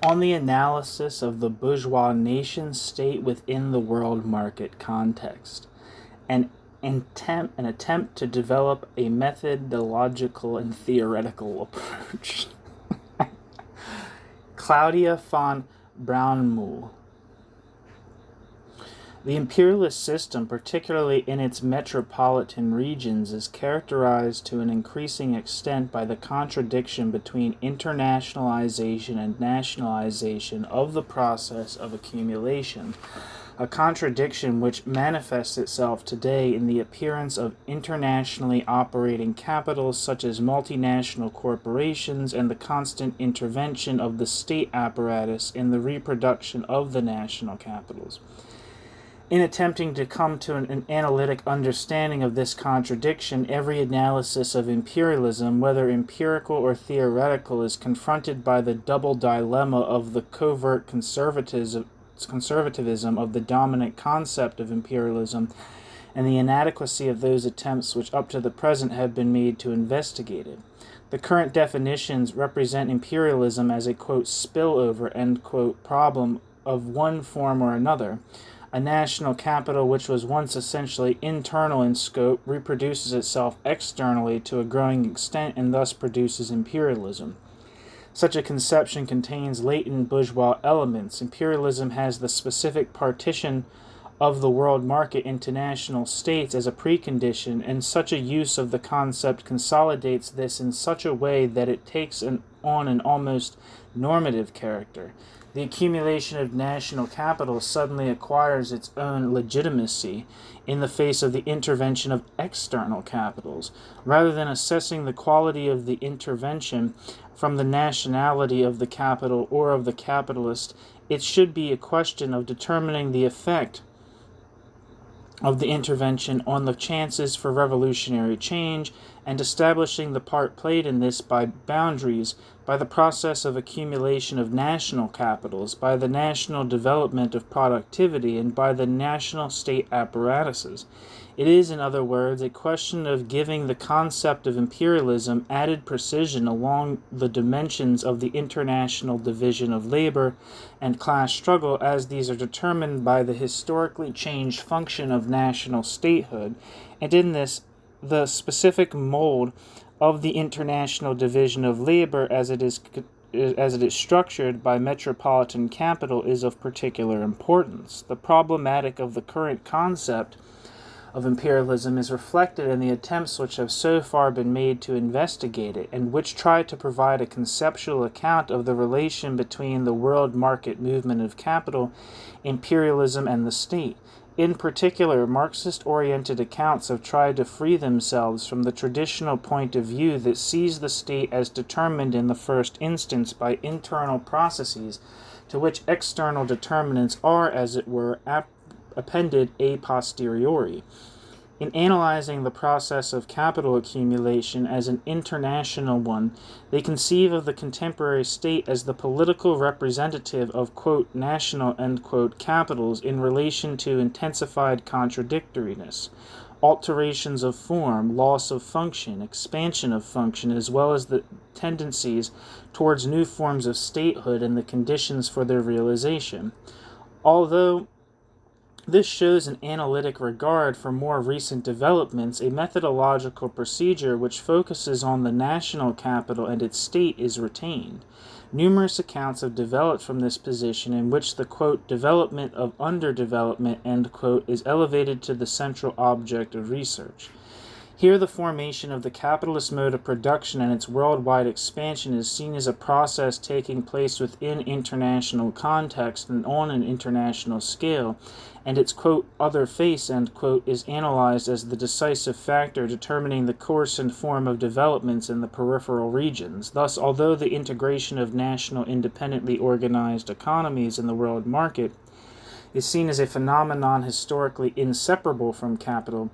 on the analysis of the bourgeois nation-state within the world market context, an attempt to develop a methodological and theoretical approach. Claudia von Braunmühl. The imperialist system, particularly in its metropolitan regions, is characterized to an increasing extent by the contradiction between internationalization and nationalization of the process of accumulation, a contradiction which manifests itself today in the appearance of internationally operating capitals such as multinational corporations and the constant intervention of the state apparatus in the reproduction of the national capitals. In attempting to come to an analytic understanding of this contradiction, every analysis of imperialism, whether empirical or theoretical, is confronted by the double dilemma of the covert conservatism of the dominant concept of imperialism and the inadequacy of those attempts which up to the present have been made to investigate it. The current definitions represent imperialism as a, quote, spillover, end quote, problem of one form or another. A national capital which was once essentially internal in scope reproduces itself externally to a growing extent and thus produces imperialism. Such a conception contains latent bourgeois elements. Imperialism has the specific partition of the world market into national states as a precondition, and such a use of the concept consolidates this in such a way that it takes on an almost normative character. The accumulation of national capital suddenly acquires its own legitimacy in the face of the intervention of external capitals. Rather than assessing the quality of the intervention from the nationality of the capital or of the capitalist, it should be a question of determining the effect of the intervention on the chances for revolutionary change and establishing the part played in this by boundaries, by the process of accumulation of national capitals, by the national development of productivity, and by the national state apparatuses. It is, in other words, a question of giving the concept of imperialism added precision along the dimensions of the international division of labor and class struggle as these are determined by the historically changed function of national statehood, and in this, the specific mold of the international division of labor as it is structured by metropolitan capital is of particular importance. The problematic of the current concept of imperialism is reflected in the attempts which have so far been made to investigate it, and which try to provide a conceptual account of the relation between the world market movement of capital, imperialism, and the state. In particular, Marxist-oriented accounts have tried to free themselves from the traditional point of view that sees the state as determined in the first instance by internal processes to which external determinants are, as it were, appended a posteriori. In analyzing the process of capital accumulation as an international one, they conceive of the contemporary state as the political representative of, quote, national, end quote, capitals in relation to intensified contradictoriness, alterations of form, loss of function, expansion of function, as well as the tendencies towards new forms of statehood and the conditions for their realization. Although this shows an analytic regard for more recent developments, a methodological procedure which focuses on the national capital and its state is retained. Numerous accounts have developed from this position in which the, quote, development of underdevelopment, end quote, is elevated to the central object of research. Here the formation of the capitalist mode of production and its worldwide expansion is seen as a process taking place within international context and on an international scale, and its, quote, other face, end quote, is analyzed as the decisive factor determining the course and form of developments in the peripheral regions. Thus, although the integration of national independently organized economies in the world market is seen as a phenomenon historically inseparable from capital,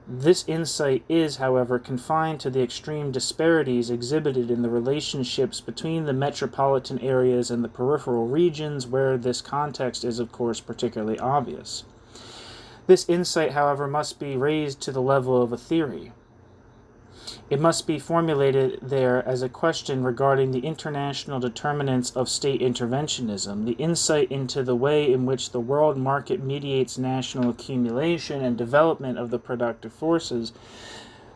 this insight is, however, confined to the extreme disparities exhibited in the relationships between the metropolitan areas and the peripheral regions, where this context is, of course, particularly obvious. This insight, however, must be raised to the level of a theory. It must be formulated there as a question regarding the international determinants of state interventionism, the insight into the way in which the world market mediates national accumulation and development of the productive forces,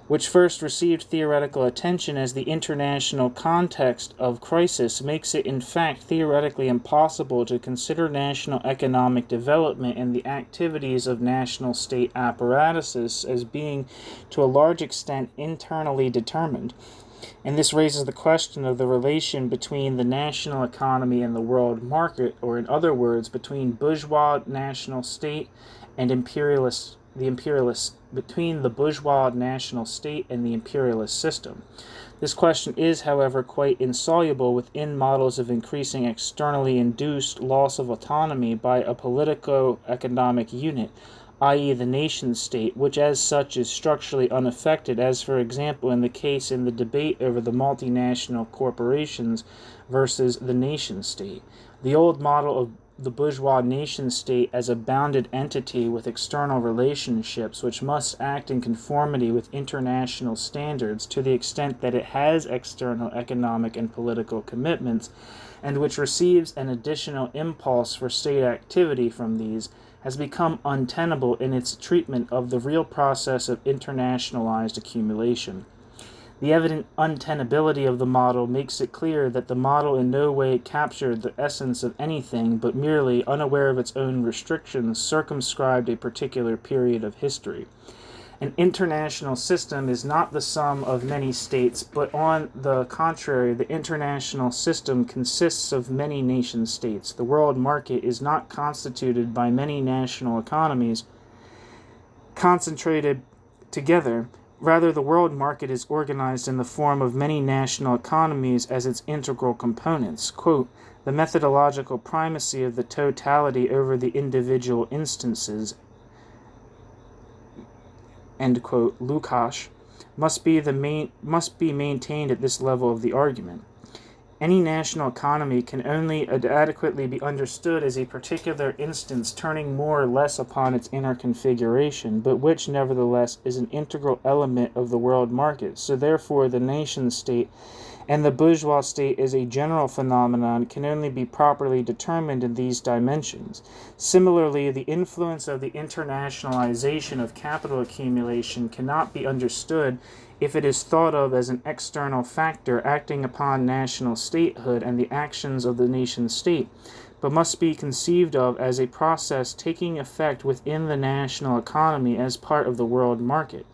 which first received theoretical attention as the international context of crisis, makes it in fact theoretically impossible to consider national economic development and the activities of national state apparatuses as being to a large extent internally determined. And this raises the question of the relation between the national economy and the world market, or in other words, between bourgeois national state and between the bourgeois national state and the imperialist system. This question is, however, quite insoluble within models of increasing externally induced loss of autonomy by a politico-economic unit, i.e. the nation-state, which as such is structurally unaffected, as for example in the debate over the multinational corporations versus the nation-state. The old model of the bourgeois nation-state as a bounded entity with external relationships which must act in conformity with international standards to the extent that it has external economic and political commitments, and which receives an additional impulse for state activity from these, has become untenable in its treatment of the real process of internationalized accumulation. The evident untenability of the model makes it clear that the model in no way captured the essence of anything, but merely, unaware of its own restrictions, circumscribed a particular period of history. An international system is not the sum of many states, but on the contrary, the international system consists of many nation-states. The world market is not constituted by many national economies concentrated together. Rather, the world market is organized in the form of many national economies as its integral components. Quote, the methodological primacy of the totality over the individual instances, end quote, Lukács, must be maintained at this level of the argument. Any national economy can only adequately be understood as a particular instance turning more or less upon its inner configuration, but which nevertheless is an integral element of the world market. So therefore the nation-state and the bourgeois state as a general phenomenon can only be properly determined in these dimensions. Similarly, the influence of the internationalization of capital accumulation cannot be understood if it is thought of as an external factor acting upon national statehood and the actions of the nation-state, but must be conceived of as a process taking effect within the national economy as part of the world market.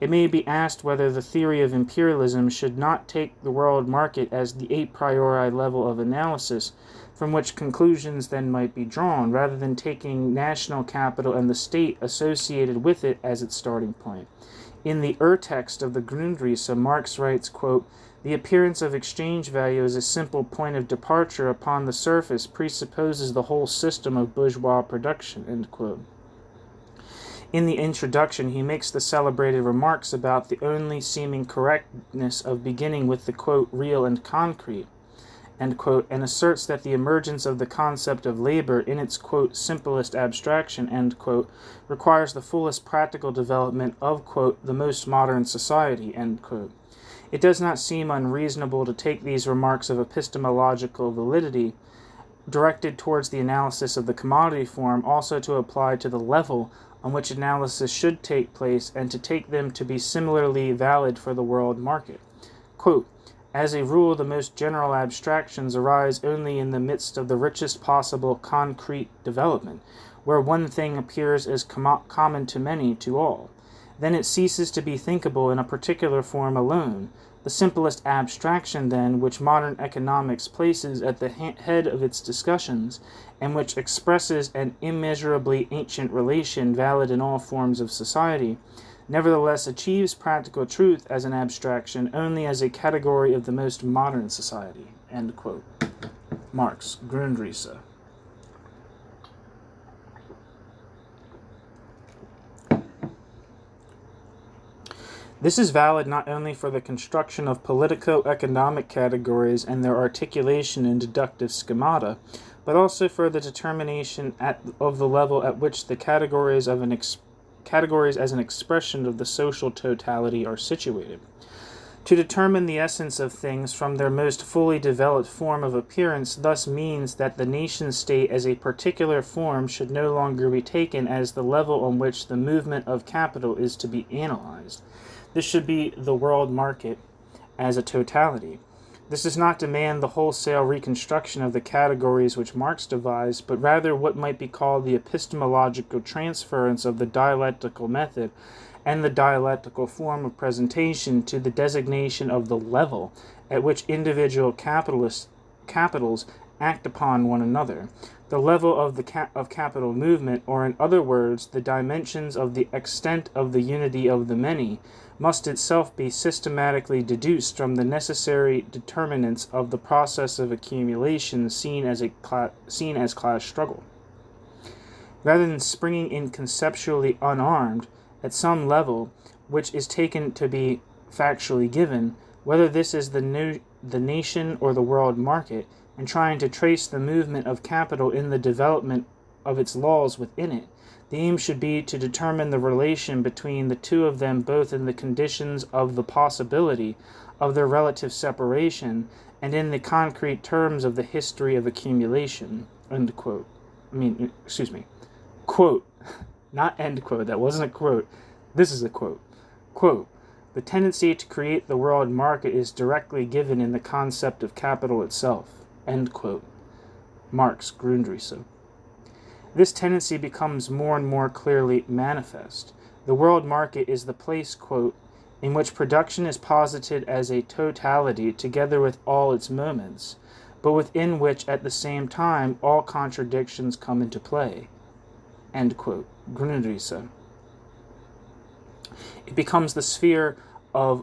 It may be asked whether the theory of imperialism should not take the world market as the a priori level of analysis, from which conclusions then might be drawn, rather than taking national capital and the state associated with it as its starting point. In the text of the Grundrisse, Marx writes, quote, the appearance of exchange value as a simple point of departure upon the surface presupposes the whole system of bourgeois production, end quote. In the introduction, he makes the celebrated remarks about the only seeming correctness of beginning with the, quote, real and concrete, end quote, and asserts that the emergence of the concept of labor in its, quote, simplest abstraction, end quote, requires the fullest practical development of, quote, the most modern society, end quote. It does not seem unreasonable to take these remarks of epistemological validity directed towards the analysis of the commodity form also to apply to the level on which analysis should take place and to take them to be similarly valid for the world market. Quote, as a rule, the most general abstractions arise only in the midst of the richest possible concrete development, where one thing appears as common to many, to all. Then it ceases to be thinkable in a particular form alone. The simplest abstraction, then, which modern economics places at the head of its discussions, and which expresses an immeasurably ancient relation valid in all forms of society, nevertheless achieves practical truth as an abstraction only as a category of the most modern society, end quote. Marx, Grundrisse. This is valid not only for the construction of politico-economic categories and their articulation in deductive schemata, but also for the determination of the level at which the categories of an categories as an expression of the social totality are situated. To determine the essence of things from their most fully developed form of appearance thus means that the nation-state as a particular form should no longer be taken as the level on which the movement of capital is to be analyzed. This should be the world market as a totality. This does not demand the wholesale reconstruction of the categories which Marx devised, but rather what might be called the epistemological transference of the dialectical method and the dialectical form of presentation to the designation of the level at which individual capitals act upon one another, the level of of capital movement, or in other words, the dimensions of the extent of the unity of the many, must itself be systematically deduced from the necessary determinants of the process of accumulation seen as class struggle. Rather than springing in conceptually unarmed, at some level, which is taken to be factually given, whether this is the nation or the world market, and trying to trace the movement of capital in the development of its laws within it, the aim should be to determine the relation between the two of them both in the conditions of the possibility of their relative separation and in the concrete terms of the history of accumulation. End quote. Quote. Not end quote, that wasn't a quote. This is a quote. Quote, the tendency to create the world market is directly given in the concept of capital itself. End quote. Marx, Grundrisse. This tendency becomes more and more clearly manifest. The world market is the place, quote, in which production is posited as a totality together with all its moments, but within which at the same time all contradictions come into play. End quote. Grundrisse. It becomes the sphere of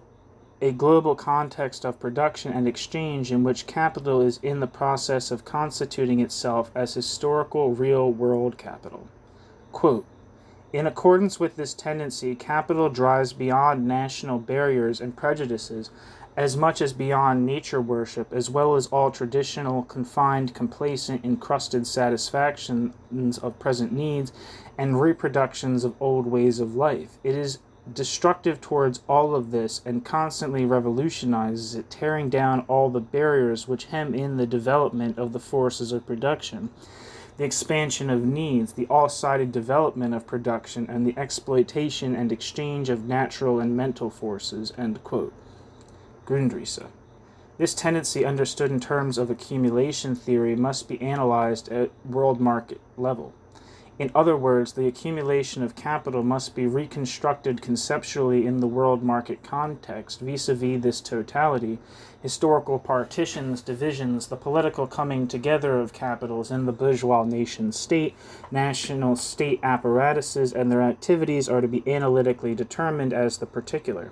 a global context of production and exchange in which capital is in the process of constituting itself as historical real-world capital. Quote, in accordance with this tendency, capital drives beyond national barriers and prejudices as much as beyond nature worship, as well as all traditional, confined, complacent, encrusted satisfactions of present needs and reproductions of old ways of life. It is destructive towards all of this and constantly revolutionizes it, tearing down all the barriers which hem in the development of the forces of production, the expansion of needs, the all-sided development of production, and the exploitation and exchange of natural and mental forces. End quote. Grundrisse. This tendency, understood in terms of accumulation theory, must be analyzed at world market level. In other words, the accumulation of capital must be reconstructed conceptually in the world market context, vis-a-vis this totality, historical partitions, divisions, the political coming together of capitals in the bourgeois nation-state, national state apparatuses, and their activities are to be analytically determined as the particular.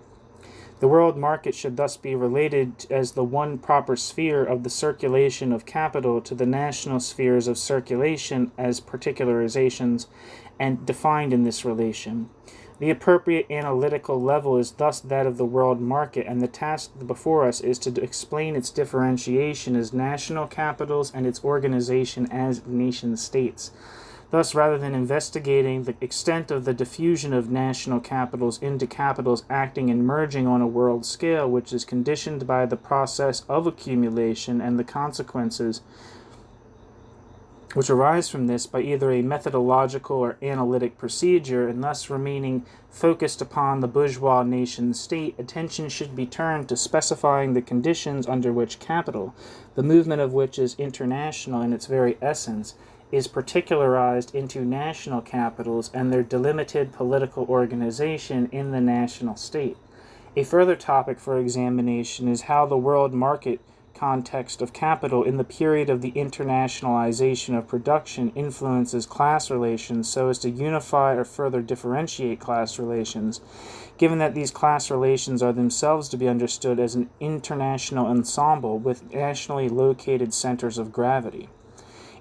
The world market should thus be related as the one proper sphere of the circulation of capital to the national spheres of circulation as particularizations and defined in this relation. The appropriate analytical level is thus that of the world market, and the task before us is to explain its differentiation as national capitals and its organization as nation-states. Thus, rather than investigating the extent of the diffusion of national capitals into capitals acting and merging on a world scale, which is conditioned by the process of accumulation and the consequences which arise from this by either a methodological or analytic procedure, and thus remaining focused upon the bourgeois nation-state, attention should be turned to specifying the conditions under which capital, the movement of which is international in its very essence, is particularized into national capitals and their delimited political organization in the national state. A further topic for examination is how the world market context of capital in the period of the internationalization of production influences class relations so as to unify or further differentiate class relations, given that these class relations are themselves to be understood as an international ensemble with nationally located centers of gravity.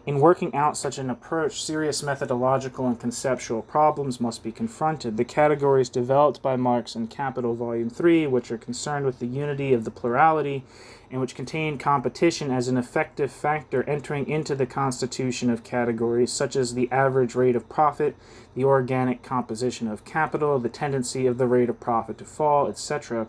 In working out such an approach, serious methodological and conceptual problems must be confronted. The categories developed by Marx in Capital Volume 3, which are concerned with the unity of the plurality, and which contain competition as an effective factor entering into the constitution of categories, such as the average rate of profit, the organic composition of capital, the tendency of the rate of profit to fall, etc.,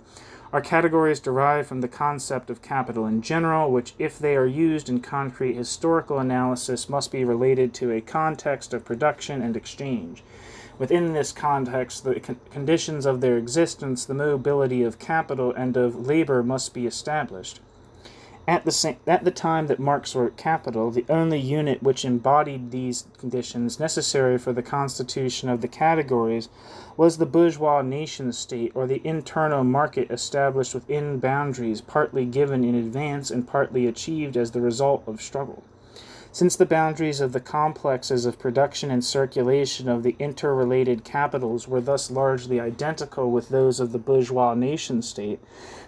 are categories derived from the concept of capital in general, which, if they are used in concrete historical analysis, must be related to a context of production and exchange. Within this context, the conditions of their existence, the mobility of capital and of labor must be established. At the time that Marx wrote Capital, the only unit which embodied these conditions necessary for the constitution of the categories was the bourgeois nation-state, or the internal market established within boundaries partly given in advance and partly achieved as the result of struggle. Since the boundaries of the complexes of production and circulation of the interrelated capitals were thus largely identical with those of the bourgeois nation-state,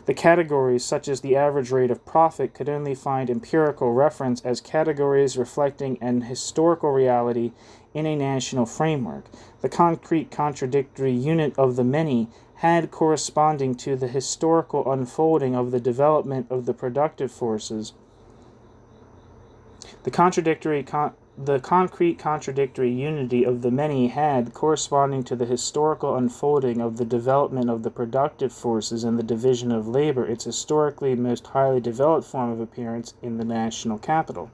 the categories, such as the average rate of profit, could only find empirical reference as categories reflecting an historical reality in a national framework. The concrete contradictory unit of the many had, corresponding to the historical unfolding of the development of the productive forces, the concrete contradictory unity of the many had, corresponding to the historical unfolding of the development of the productive forces and the division of labor, its historically most highly developed form of appearance in the national capital.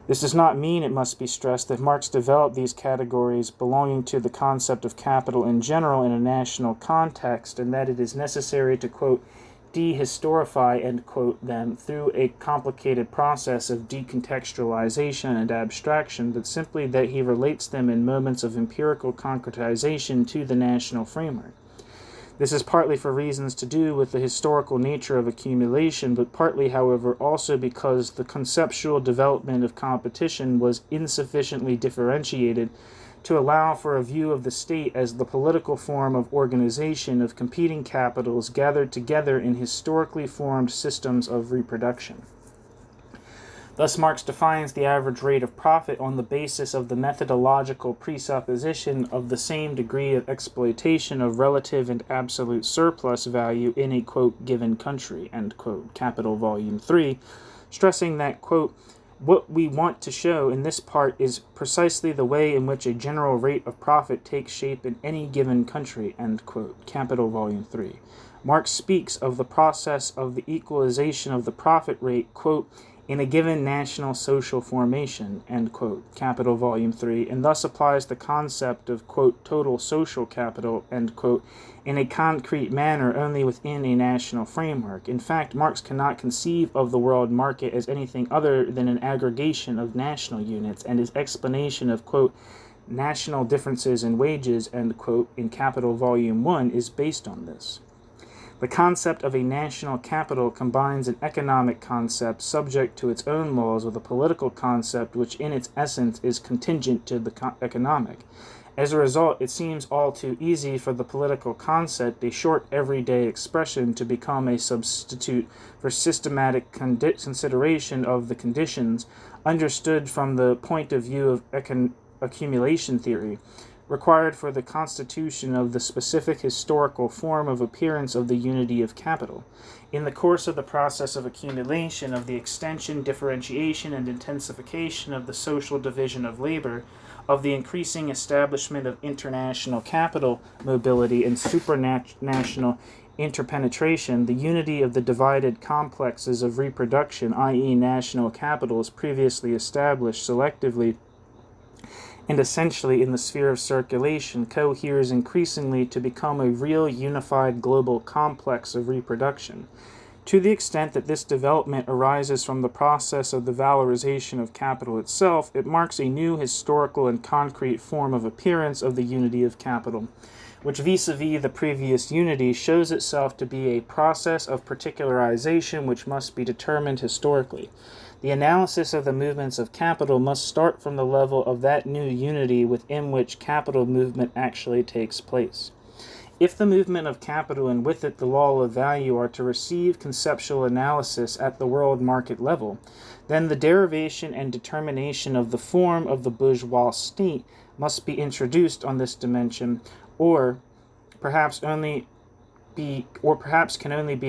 This does not mean, it must be stressed, that Marx developed these categories belonging to the concept of capital in general in a national context, and that it is necessary to, quote, dehistorify, end quote, them through a complicated process of decontextualization and abstraction, but simply that he relates them in moments of empirical concretization to the national framework. This is partly for reasons to do with the historical nature of accumulation, but partly, however, also because the conceptual development of competition was insufficiently differentiated to allow for a view of the state as the political form of organization of competing capitals gathered together in historically formed systems of reproduction. Thus, Marx defines the average rate of profit on the basis of the methodological presupposition of the same degree of exploitation of relative and absolute surplus value in a, quote, given country, end quote, Capital Volume 3, stressing that, quote, what we want to show in this part is precisely the way in which a general rate of profit takes shape in any given country, end quote, Capital Volume 3. Marx speaks of the process of the equalization of the profit rate, quote, in a given national social formation, end quote, Capital Volume 3, and thus applies the concept of, quote, total social capital, end quote, in a concrete manner only within a national framework. In fact, Marx cannot conceive of the world market as anything other than an aggregation of national units, and his explanation of, quote, national differences in wages, end quote, in Capital Volume 1 is based on this. The concept of a national capital combines an economic concept subject to its own laws with a political concept which in its essence is contingent to the economic. As a result, it seems all too easy for the political concept, a short everyday expression, to become a substitute for systematic consideration of the conditions understood from the point of view of accumulation theory, required for the constitution of the specific historical form of appearance of the unity of capital. In the course of the process of accumulation, of the extension, differentiation, and intensification of the social division of labor, of the increasing establishment of international capital mobility and supranational interpenetration, the unity of the divided complexes of reproduction, i.e. national capitals previously established selectively and essentially in the sphere of circulation, coheres increasingly to become a real unified global complex of reproduction. To the extent that this development arises from the process of the valorization of capital itself, it marks a new historical and concrete form of appearance of the unity of capital, which vis-a-vis the previous unity shows itself to be a process of particularization which must be determined historically. The analysis of the movements of capital must start from the level of that new unity within which capital movement actually takes place. If the movement of capital and with it the law of value are to receive conceptual analysis at the world market level, then the derivation and determination of the form of the bourgeois state must be introduced on this dimension, or perhaps can only be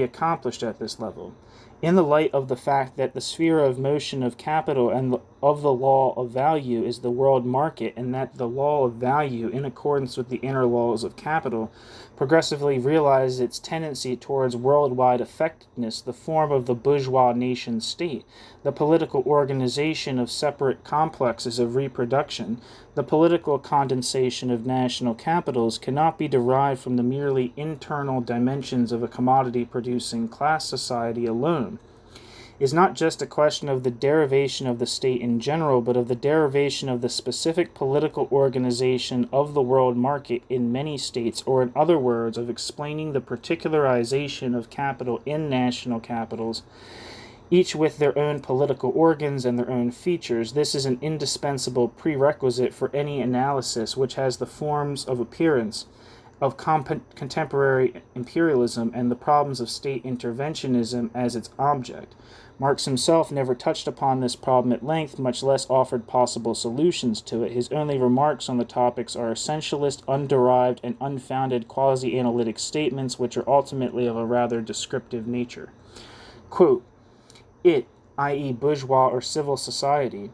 accomplished at this level. In the light of the fact that the sphere of motion of capital and of the law of value is the world market, and that the law of value, in accordance with the inner laws of capital, progressively realizes its tendency towards worldwide effectiveness, the form of the bourgeois nation state, the political organization of separate complexes of reproduction, the political condensation of national capitals, cannot be derived from the merely internal dimensions of a commodity-producing class society alone, is not just a question of the derivation of the state in general, but of the derivation of the specific political organization of the world market in many states, or in other words, of explaining the particularization of capital in national capitals, each with their own political organs and their own features. This is an indispensable prerequisite for any analysis which has the forms of appearance of contemporary imperialism and the problems of state interventionism as its object. Marx himself never touched upon this problem at length, much less offered possible solutions to it. His only remarks on the topics are essentialist, underived, and unfounded quasi-analytic statements, which are ultimately of a rather descriptive nature. Quote, it, i.e. bourgeois or civil society,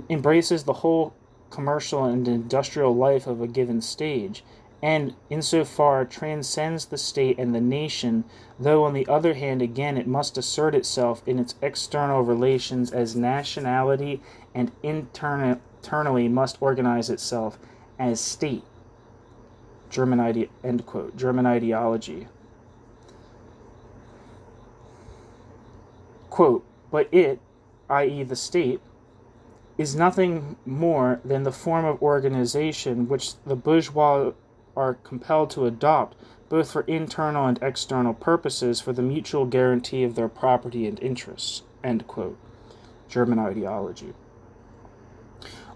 embraces the whole commercial and industrial life of a given stage, and insofar transcends the state and the nation, though on the other hand again it must assert itself in its external relations as nationality, and internally must organize itself as state. End quote. German ideology. Quote, but it, i.e. the state, is nothing more than the form of organization which the bourgeois are compelled to adopt, both for internal and external purposes, for the mutual guarantee of their property and interests. End quote. German ideology.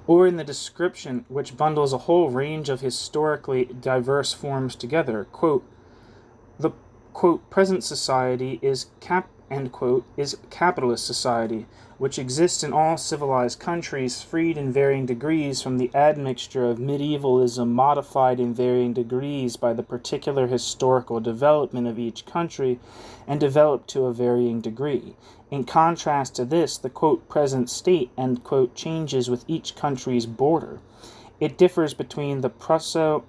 Or in the description which bundles a whole range of historically diverse forms together, quote, the quote, present society is capitalist society, which exists in all civilized countries, freed in varying degrees from the admixture of medievalism, modified in varying degrees by the particular historical development of each country, and developed to a varying degree. In contrast to this, the quote, present state, end quote, changes with each country's border. It differs between the Prusso-German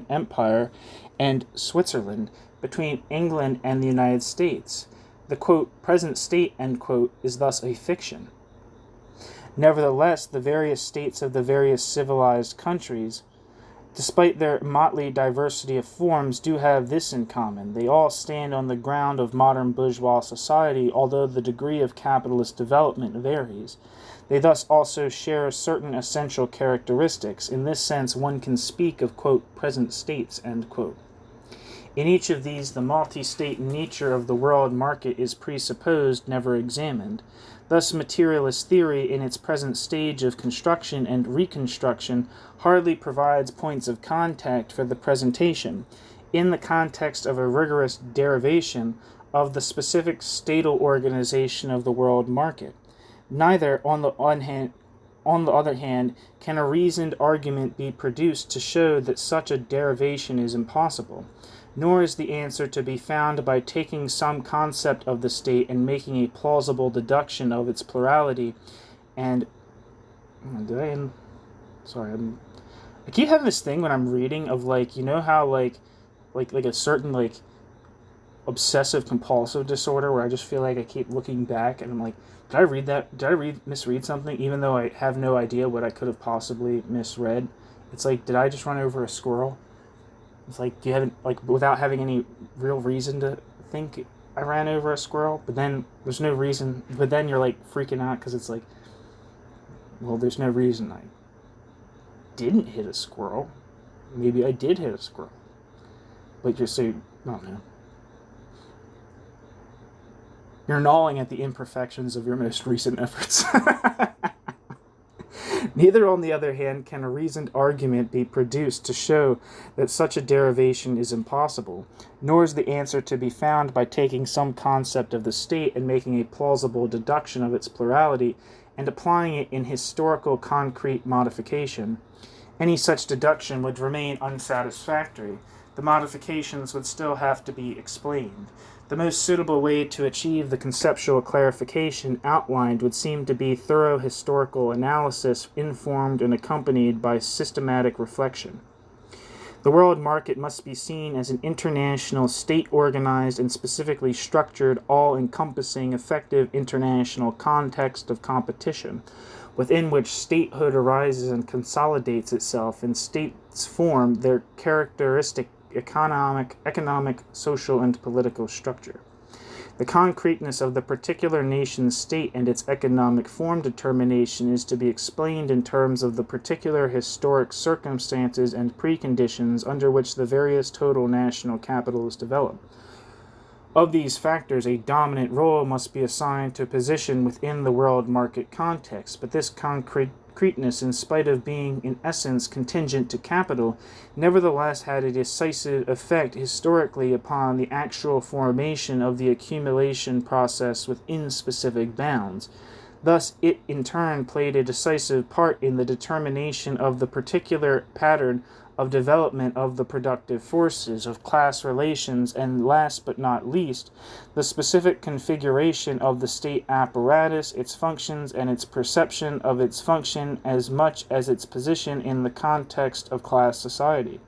Empire and Switzerland, between England and the United States. The quote, present state, end quote, is thus a fiction. Nevertheless, the various states of the various civilized countries, despite their motley diversity of forms, do have this in common. They all stand on the ground of modern bourgeois society, although the degree of capitalist development varies. They thus also share certain essential characteristics. In this sense, one can speak of, quote, present states, end quote. In each of these, the multi-state nature of the world market is presupposed, never examined. Thus, materialist theory, in its present stage of construction and reconstruction, hardly provides points of contact for the presentation, in the context of a rigorous derivation, of the specific statal organization of the world market. Neither, on the other hand, can a reasoned argument be produced to show that such a derivation is impossible, nor is the answer to be found by taking some concept of the state and making a plausible deduction of its plurality. And I keep having this thing when I'm reading of, like, you know how like a certain like obsessive compulsive disorder where I just feel like I keep looking back and I'm like, did I misread something, even though I have no idea what I could have possibly misread? It's like, did I just run over a squirrel? It's like, you haven't, like, without having any real reason to think I ran over a squirrel, but then there's no reason, but then you're like freaking out because it's like, well, there's no reason I didn't hit a squirrel. Maybe I did hit a squirrel. But you're so, I don't know. You're gnawing at the imperfections of your most recent efforts. Neither, on the other hand, can a reasoned argument be produced to show that such a derivation is impossible, nor is the answer to be found by taking some concept of the state and making a plausible deduction of its plurality and applying it in historical concrete modification. Any such deduction would remain unsatisfactory. The modifications would still have to be explained. The most suitable way to achieve the conceptual clarification outlined would seem to be thorough historical analysis informed and accompanied by systematic reflection. The world market must be seen as an international, state-organized, and specifically structured, all-encompassing, effective international context of competition, within which statehood arises and consolidates itself, and states form their characteristic economic, social, and political structure. The concreteness of the particular nation's state and its economic form determination is to be explained in terms of the particular historic circumstances and preconditions under which the various total national capitals develop. Of these factors, a dominant role must be assigned to position within the world market context, but this concreteness, in spite of being in essence contingent to capital, nevertheless had a decisive effect historically upon the actual formation of the accumulation process within specific bounds. Thus, it in turn played a decisive part in the determination of the particular pattern of development of the productive forces, of class relations, and last but not least, the specific configuration of the state apparatus, its functions, and its perception of its function as much as its position in the context of class society.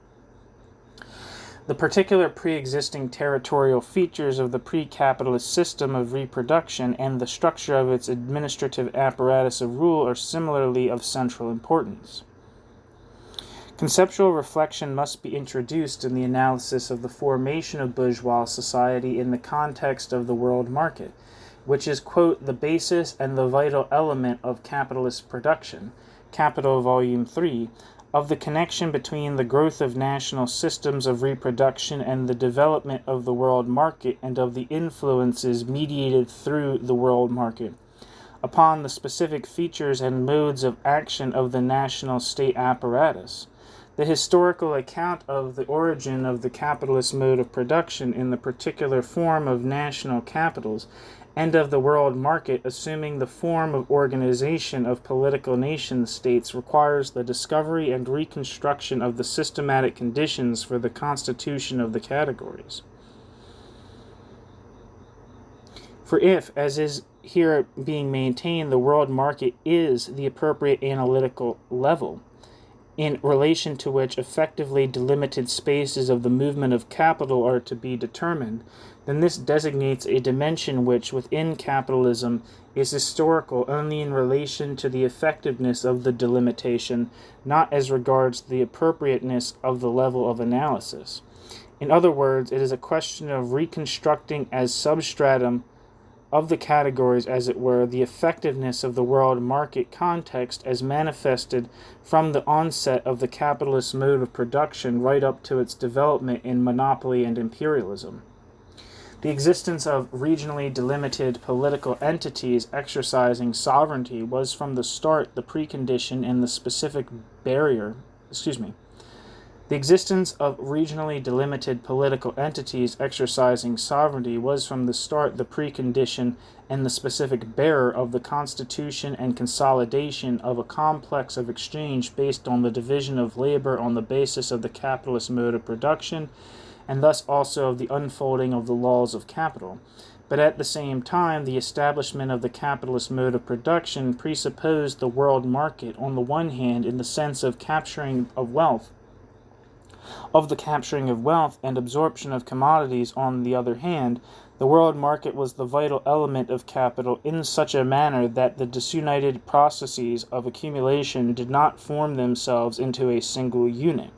The particular pre-existing territorial features of the pre-capitalist system of reproduction and the structure of its administrative apparatus of rule are similarly of central importance. Conceptual reflection must be introduced in the analysis of the formation of bourgeois society in the context of the world market, which is, quote, the basis and the vital element of capitalist production, Capital Volume 3, of the connection between the growth of national systems of reproduction and the development of the world market and of the influences mediated through the world market upon the specific features and modes of action of the national state apparatus. The historical account of the origin of the capitalist mode of production in the particular form of national capitals and of the world market assuming the form of organization of political nation-states requires the discovery and reconstruction of the systematic conditions for the constitution of the categories. For if, as is here being maintained, the world market is the appropriate analytical level, in relation to which effectively delimited spaces of the movement of capital are to be determined, then this designates a dimension which, within capitalism, is historical only in relation to the effectiveness of the delimitation, not as regards the appropriateness of the level of analysis. In other words, it is a question of reconstructing as substratum of the categories, as it were, the effectiveness of the world market context as manifested from the onset of the capitalist mode of production right up to its development in monopoly and imperialism. The existence of regionally delimited political entities exercising sovereignty was from the start the precondition and the specific barrier, The existence of regionally delimited political entities exercising sovereignty was from the start the precondition and the specific bearer of the constitution and consolidation of a complex of exchange based on the division of labor on the basis of the capitalist mode of production, and thus also of the unfolding of the laws of capital. But at the same time, the establishment of the capitalist mode of production presupposed the world market on the one hand in the sense of capturing of wealth, and absorption of commodities on the other hand. The world market was the vital element of capital in such a manner that the disunited processes of accumulation did not form themselves into a single unit,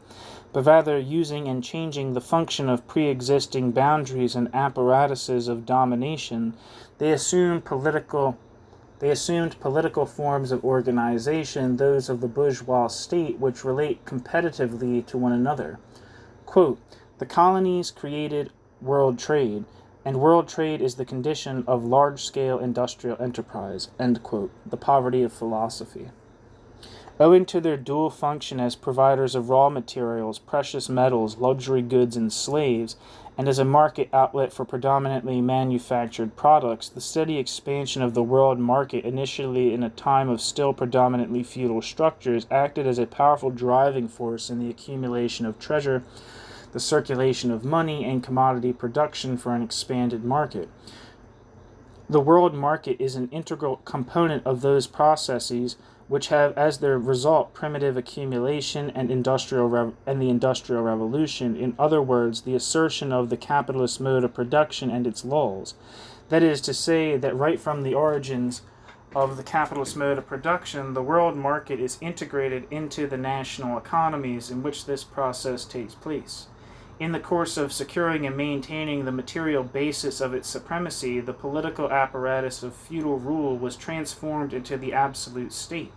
but rather using and changing the function of pre-existing boundaries and apparatuses of domination, they assumed political forms of organization, those of the bourgeois state, which relate competitively to one another. Quote, the colonies created world trade, and world trade is the condition of large-scale industrial enterprise. End quote. The Poverty of Philosophy. Owing to their dual function as providers of raw materials, precious metals, luxury goods, and slaves, and as a market outlet for predominantly manufactured products, the steady expansion of the world market, initially in a time of still predominantly feudal structures, acted as a powerful driving force in the accumulation of treasure, the circulation of money, and commodity production for an expanded market. The world market is an integral component of those processes which have as their result primitive accumulation and the industrial revolution, in other words, the assertion of the capitalist mode of production and its laws. That is to say, that right from the origins of the capitalist mode of production, the world market is integrated into the national economies in which this process takes place. In the course of securing and maintaining the material basis of its supremacy, the political apparatus of feudal rule was transformed into the absolute state,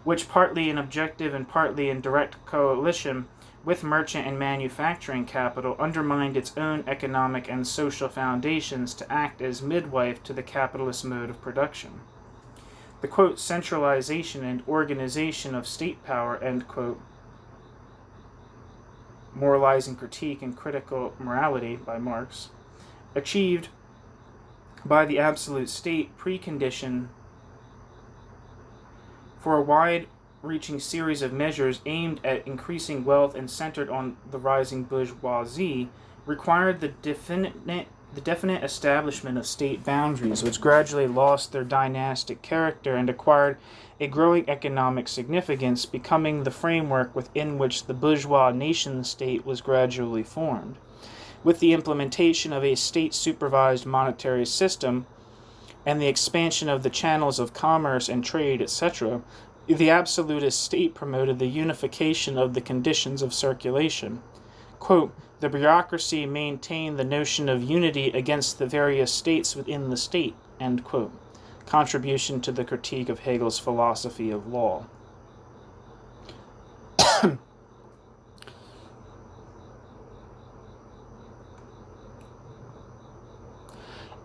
which, partly in objective and partly in direct coalition with merchant and manufacturing capital, undermined its own economic and social foundations to act as midwife to the capitalist mode of production. The, quote, centralization and organization of state power, end quote, Moralizing Critique and Critical Morality by Marx, achieved by the absolute state precondition for a wide-reaching series of measures aimed at increasing wealth and centered on the rising bourgeoisie, required the definite establishment of state boundaries, which gradually lost their dynastic character and acquired a growing economic significance, becoming the framework within which the bourgeois nation-state was gradually formed. With the implementation of a state-supervised monetary system and the expansion of the channels of commerce and trade, etc., the absolutist state promoted the unification of the conditions of circulation. Quote, the bureaucracy maintained the notion of unity against the various states within the state, end quote. Contribution to the critique of Hegel's philosophy of law.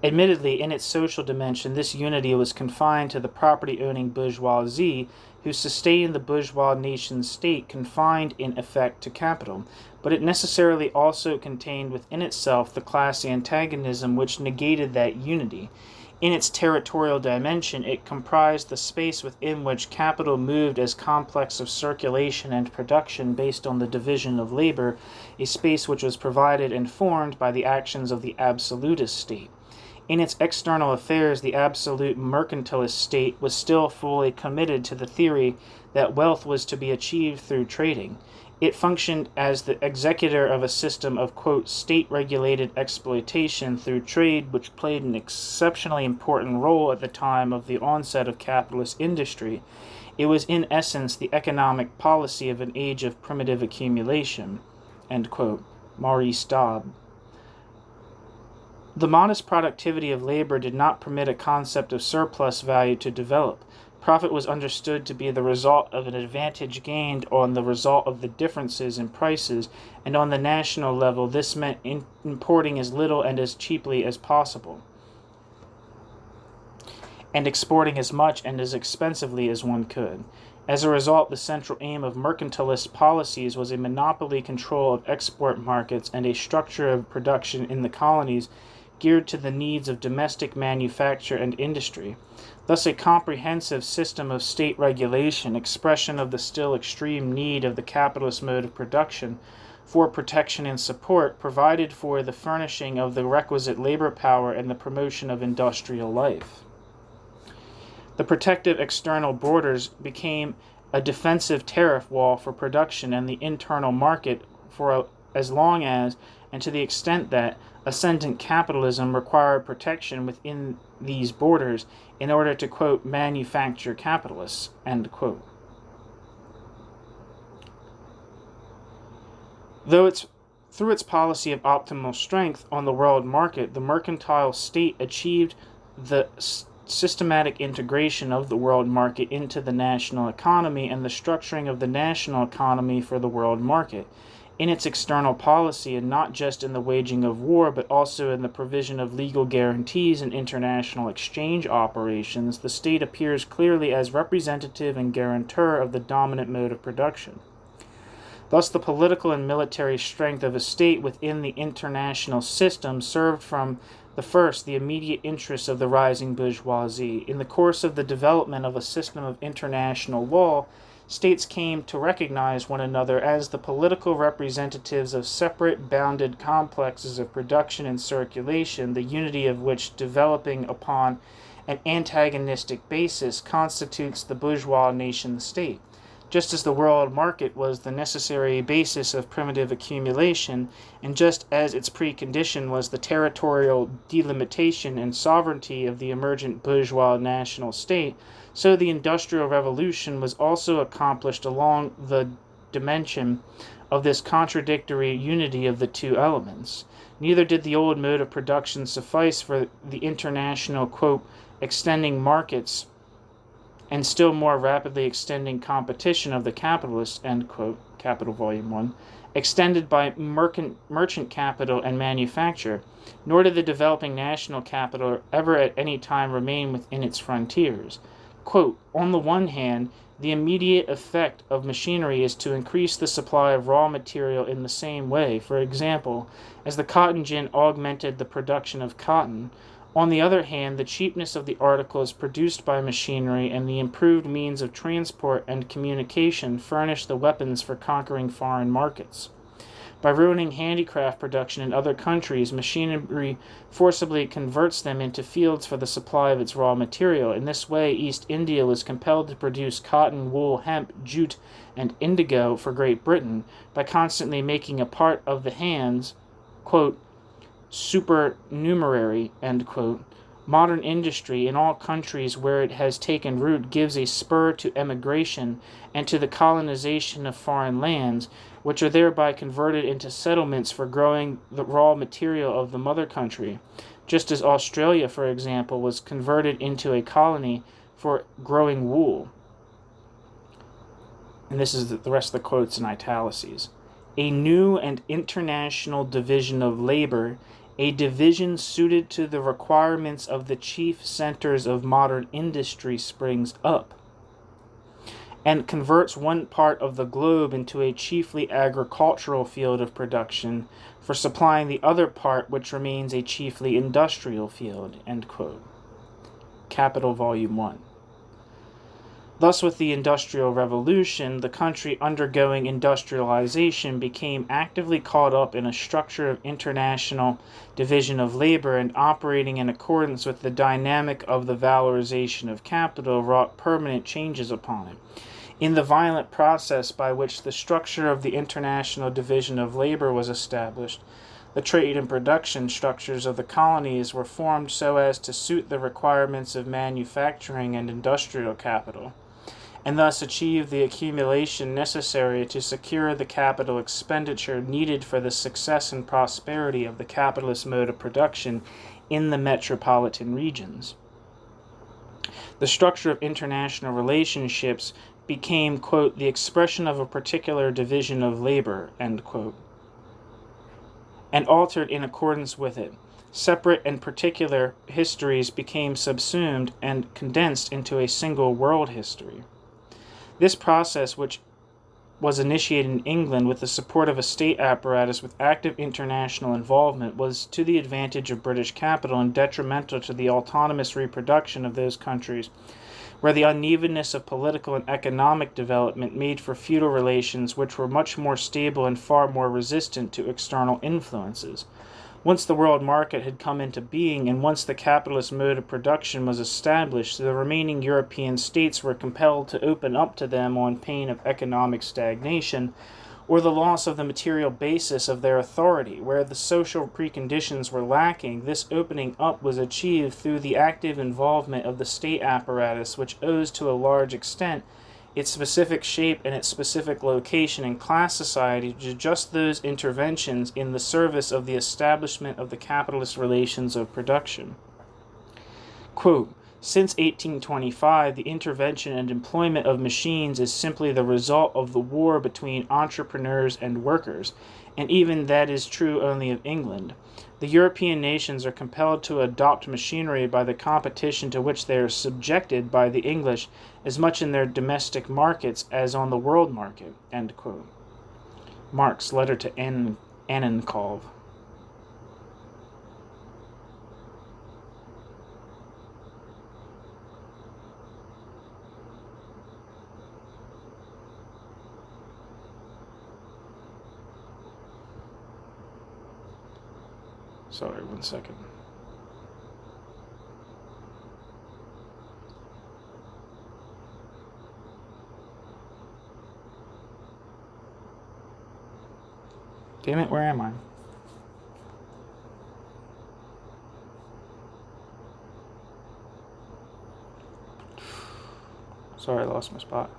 Admittedly, in its social dimension, this unity was confined to the property-owning bourgeoisie, who sustained the bourgeois nation-state, confined in effect to capital, but it necessarily also contained within itself the class antagonism which negated that unity. In its territorial dimension, it comprised the space within which capital moved as complex of circulation and production based on the division of labor, a space which was provided and formed by the actions of the absolutist state. In its external affairs, the absolute mercantilist state was still fully committed to the theory that wealth was to be achieved through trading. It functioned as the executor of a system of, quote, state-regulated exploitation through trade, which played an exceptionally important role at the time of the onset of capitalist industry. It was in essence the economic policy of an age of primitive accumulation, end quote. Maurice Dobb. The modest productivity of labor did not permit a concept of surplus value to develop. Profit was understood to be the result of an advantage gained on the result of the differences in prices, and on the national level this meant importing as little and as cheaply as possible, and exporting as much and as expensively as one could. As a result, the central aim of mercantilist policies was a monopoly control of export markets and a structure of production in the colonies geared to the needs of domestic manufacture and industry. Thus, a comprehensive system of state regulation, expression of the still extreme need of the capitalist mode of production for protection and support, provided for the furnishing of the requisite labor power and the promotion of industrial life. The protective external borders became a defensive tariff wall for production and the internal market for as long as, and to the extent that, ascendant capitalism required protection within these borders in order to, quote, manufacture capitalists, end quote. Through its policy of optimal strength on the world market, the mercantile state achieved the systematic integration of the world market into the national economy and the structuring of the national economy for the world market. in its external policy, and not just in the waging of war, but also in the provision of legal guarantees and international exchange operations, the state appears clearly as representative and guarantor of the dominant mode of production. Thus, the political and military strength of a state within the international system served from the first the immediate interests of the rising bourgeoisie. In the course of the development of a system of international law, states came to recognize one another as the political representatives of separate bounded complexes of production and circulation, the unity of which, developing upon an antagonistic basis, constitutes the bourgeois nation-state. Just as the world market was the necessary basis of primitive accumulation, and just as its precondition was the territorial delimitation and sovereignty of the emergent bourgeois national state, so the Industrial Revolution was also accomplished along the dimension of this contradictory unity of the two elements. Neither did the old mode of production suffice for the international, quote, extending markets and still more rapidly extending competition of the capitalists, end quote, Capital Volume 1, extended by merchant capital and manufacture, nor did the developing national capital ever at any time remain within its frontiers. Quote, on the one hand, the immediate effect of machinery is to increase the supply of raw material in the same way, for example, as the cotton gin augmented the production of cotton. On the other hand, the cheapness of the articles produced by machinery and the improved means of transport and communication furnish the weapons for conquering foreign markets. By ruining handicraft production in other countries, machinery forcibly converts them into fields for the supply of its raw material. In this way, East India was compelled to produce cotton, wool, hemp, jute, and indigo for Great Britain by constantly making a part of the hands, quote, supernumerary, end quote. Modern industry in all countries where it has taken root gives a spur to emigration and to the colonization of foreign lands, which are thereby converted into settlements for growing the raw material of the mother country, just as Australia, for example, was converted into a colony for growing wool. And this is the rest of the quotes in italics. A new and international division of labor, a division suited to the requirements of the chief centers of modern industry, springs up and converts one part of the globe into a chiefly agricultural field of production for supplying the other part, which remains a chiefly industrial field, end quote. Capital Volume 1. Thus, with the Industrial Revolution, the country undergoing industrialization became actively caught up in a structure of international division of labor, and operating in accordance with the dynamic of the valorization of capital wrought permanent changes upon it. In the violent process by which the structure of the international division of labor was established, the trade and production structures of the colonies were formed so as to suit the requirements of manufacturing and industrial capital, and thus achieve the accumulation necessary to secure the capital expenditure needed for the success and prosperity of the capitalist mode of production in the metropolitan regions. The structure of international relationships became, quote, the expression of a particular division of labor, end quote, and altered in accordance with it. Separate and particular histories became subsumed and condensed into a single world history. This process, which was initiated in England with the support of a state apparatus with active international involvement, was to the advantage of British capital and detrimental to the autonomous reproduction of those countries, where the unevenness of political and economic development made for feudal relations which were much more stable and far more resistant to external influences. Once the world market had come into being, and once the capitalist mode of production was established, the remaining European states were compelled to open up to them on pain of economic stagnation, or the loss of the material basis of their authority. Where the social preconditions were lacking, this opening up was achieved through the active involvement of the state apparatus, which owes to a large extent its specific shape and its specific location in class society to just those interventions in the service of the establishment of the capitalist relations of production. Quote, Since 1825, the intervention and employment of machines is simply the result of the war between entrepreneurs and workers, and even that is true only of England. The European nations are compelled to adopt machinery by the competition to which they are subjected by the English as much in their domestic markets as on the world market." End quote. Marx, Letter to Annenkov. Sorry, 1 second. Damn it, where am I? Sorry, I lost my spot.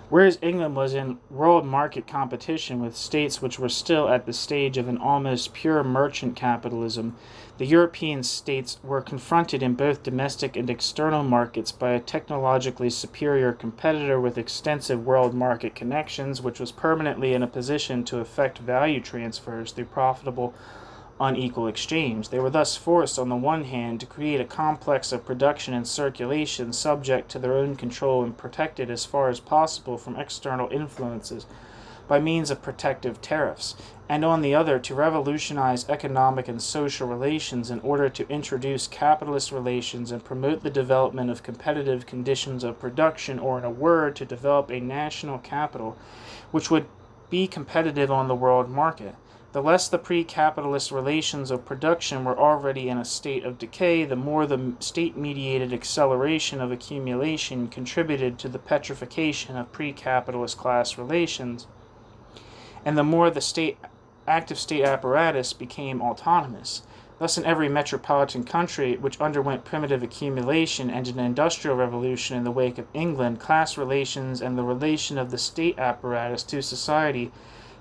Whereas England was in world market competition with states which were still at the stage of an almost pure merchant capitalism, the European states were confronted in both domestic and external markets by a technologically superior competitor with extensive world market connections, which was permanently in a position to effect value transfers through profitable unequal exchange. They were thus forced, on the one hand, to create a complex of production and circulation subject to their own control and protected as far as possible from external influences by means of protective tariffs, and on the other, to revolutionize economic and social relations in order to introduce capitalist relations and promote the development of competitive conditions of production, or in a word, to develop a national capital which would be competitive on the world market. The less the pre-capitalist relations of production were already in a state of decay, the more the state-mediated acceleration of accumulation contributed to the petrification of pre-capitalist class relations, and the more the active state apparatus became autonomous. Thus, in every metropolitan country which underwent primitive accumulation and an industrial revolution in the wake of England, class relations and the relation of the state apparatus to society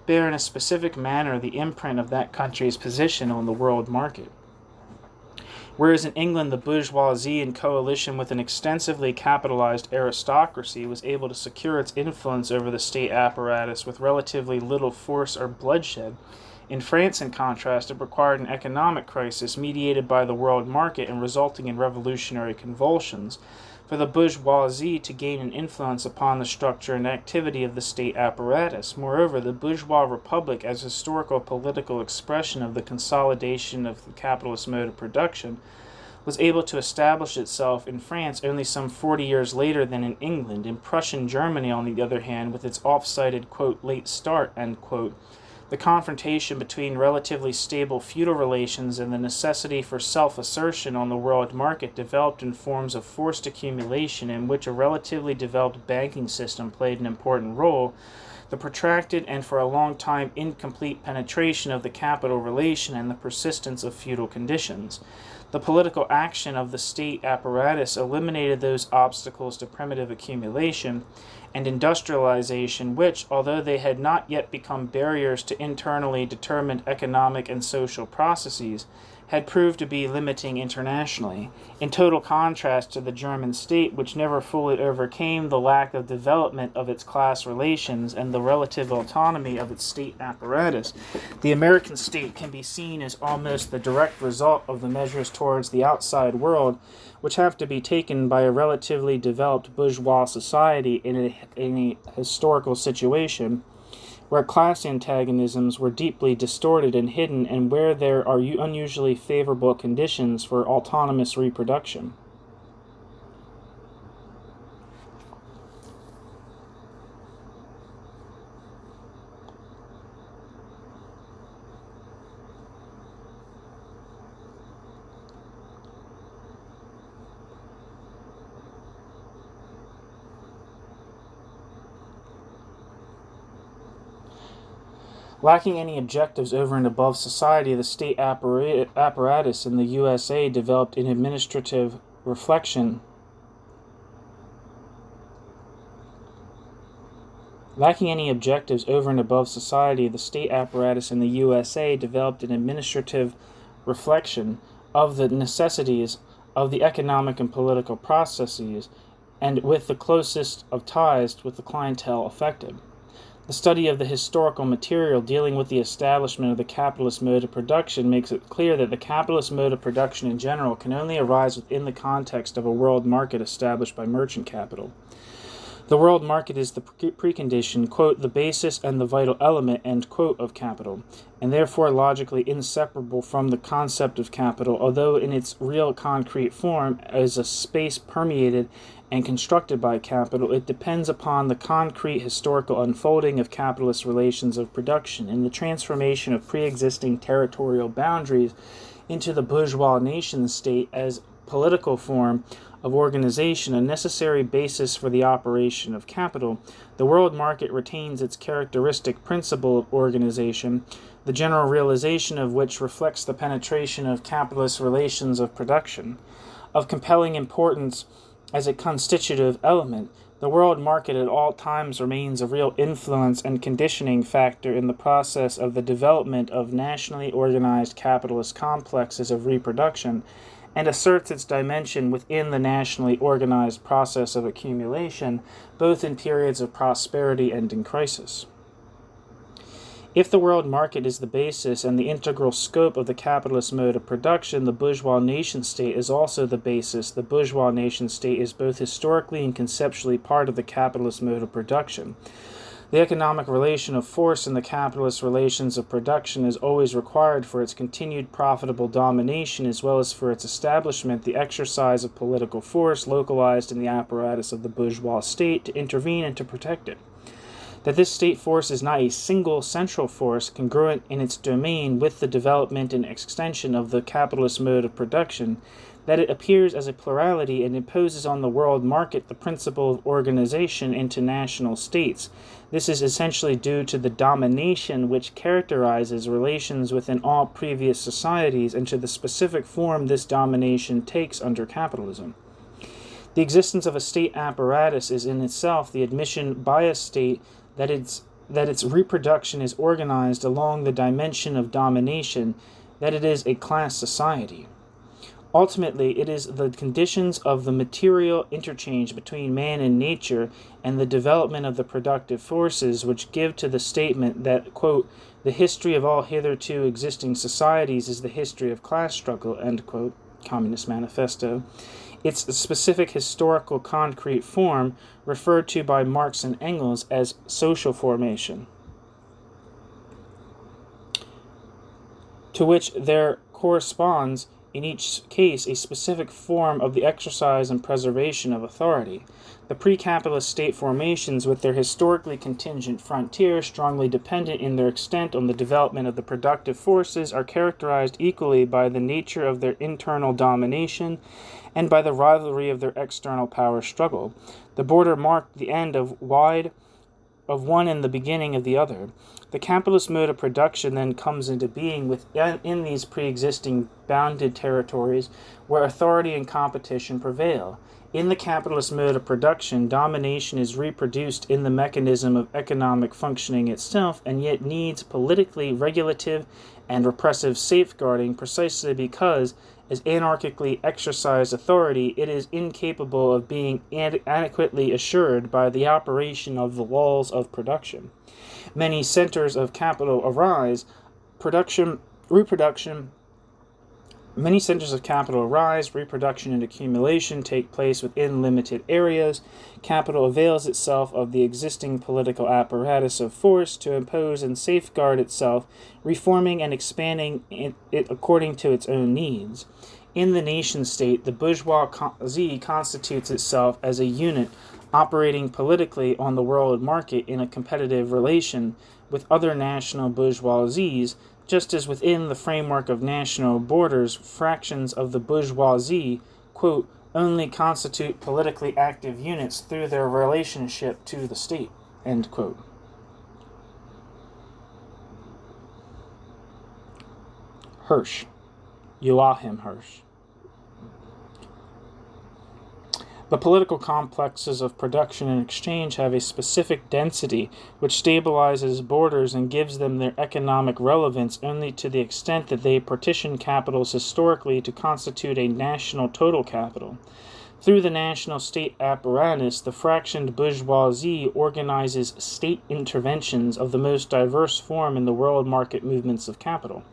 bear in a specific manner the imprint of that country's position on the world market. Whereas in England the bourgeoisie, in coalition with an extensively capitalized aristocracy, was able to secure its influence over the state apparatus with relatively little force or bloodshed, in France, in contrast, it required an economic crisis mediated by the world market and resulting in revolutionary convulsions for the bourgeoisie to gain an influence upon the structure and activity of the state apparatus. Moreover, the bourgeois republic, as historical political expression of the consolidation of the capitalist mode of production, was able to establish itself in France only some 40 years later than in England. In Prussian Germany, on the other hand, with its oft-cited, quote, late start, end quote, the confrontation between relatively stable feudal relations and the necessity for self-assertion on the world market developed in forms of forced accumulation in which a relatively developed banking system played an important role. The protracted and for a long time incomplete penetration of the capital relation and the persistence of feudal conditions. The political action of the state apparatus eliminated those obstacles to primitive accumulation and industrialization which, although they had not yet become barriers to internally determined economic and social processes, had proved to be limiting internationally, in total contrast to the German state, which never fully overcame the lack of development of its class relations and the relative autonomy of its state apparatus. The American state can be seen as almost the direct result of the measures towards the outside world, which have to be taken by a relatively developed bourgeois society in a historical situation where class antagonisms were deeply distorted and hidden, and where there are unusually favorable conditions for autonomous reproduction. Lacking any objectives over and above society, the state apparatus in the USA developed an administrative reflection. Lacking any objectives over and above society, the state apparatus in the USA developed an administrative reflection of the necessities of the economic and political processes, and with the closest of ties with the clientele affected. The study of the historical material dealing with the establishment of the capitalist mode of production makes it clear that the capitalist mode of production in general can only arise within the context of a world market established by merchant capital. The world market is the precondition, quote, the basis and the vital element, end quote, of capital, and therefore logically inseparable from the concept of capital, although in its real concrete form, as a space permeated and constructed by capital, it depends upon the concrete historical unfolding of capitalist relations of production and the transformation of pre-existing territorial boundaries into the bourgeois nation-state as political form of organization, a necessary basis for the operation of capital. The world market retains its characteristic principle of organization, the general realization of which reflects the penetration of capitalist relations of production. Of compelling importance as a constitutive element, the world market at all times remains a real influence and conditioning factor in the process of the development of nationally organized capitalist complexes of reproduction, and asserts its dimension within the nationally organized process of accumulation, both in periods of prosperity and in crisis. If the world market is the basis and the integral scope of the capitalist mode of production, the bourgeois nation-state is also the basis. The bourgeois nation-state is both historically and conceptually part of the capitalist mode of production. The economic relation of force in the capitalist relations of production is always required for its continued profitable domination, as well as for its establishment, the exercise of political force localized in the apparatus of the bourgeois state to intervene and to protect it. That this state force is not a single central force congruent in its domain with the development and extension of the capitalist mode of production, that it appears as a plurality and imposes on the world market the principle of organization into national states. This is essentially due to the domination which characterizes relations within all previous societies and to the specific form this domination takes under capitalism. The existence of a state apparatus is in itself the admission by a state that its reproduction is organized along the dimension of domination, that it is a class society. Ultimately, it is the conditions of the material interchange between man and nature and the development of the productive forces which give to the statement that, quote, the history of all hitherto existing societies is the history of class struggle, end quote, Communist Manifesto, its specific historical concrete form referred to by Marx and Engels as social formation, to which there corresponds in each case a specific form of the exercise and preservation of authority. The pre-capitalist state formations, with their historically contingent frontiers strongly dependent in their extent on the development of the productive forces, are characterized equally by the nature of their internal domination and by the rivalry of their external power struggle. The border marked the end of one and the beginning of the other. The capitalist mode of production then comes into being within these pre-existing bounded territories where authority and competition prevail. In the capitalist mode of production, domination is reproduced in the mechanism of economic functioning itself, and yet needs politically regulative and repressive safeguarding precisely because, as anarchically exercised authority, it is incapable of being adequately assured by the operation of the laws of production. Many centers of capital arise, reproduction and accumulation take place within limited areas. Capital avails itself of the existing political apparatus of force to impose and safeguard itself, reforming and expanding it according to its own needs. In the nation-state, the bourgeoisie constitutes itself as a unit operating politically on the world market in a competitive relation with other national bourgeoisies, just as within the framework of national borders, fractions of the bourgeoisie, quote, only constitute politically active units through their relationship to the state, end quote. Hirsch, Joachim Hirsch. The political complexes of production and exchange have a specific density which stabilizes borders and gives them their economic relevance only to the extent that they partition capitals historically to constitute a national total capital. Through the national state apparatus, the fractioned bourgeoisie organizes state interventions of the most diverse form in the world market movements of capital.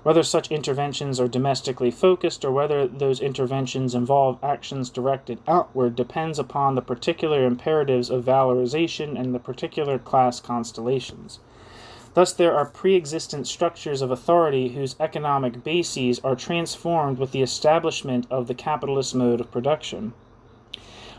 Whether such interventions are domestically focused or whether those interventions involve actions directed outward depends upon the particular imperatives of valorization and the particular class constellations. Thus, there are pre-existent structures of authority whose economic bases are transformed with the establishment of the capitalist mode of production.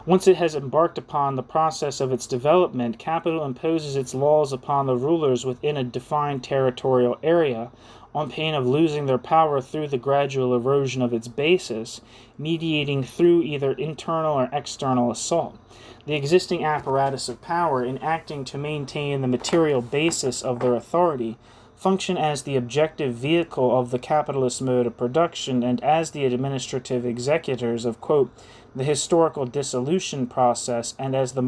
Once it has embarked upon the process of its development, capital imposes its laws upon the rulers within a defined territorial area, on pain of losing their power through the gradual erosion of its basis, mediating through either internal or external assault. The existing apparatus of power, in acting to maintain the material basis of their authority, function as the objective vehicle of the capitalist mode of production and as the administrative executors of, quote, the historical dissolution process and as the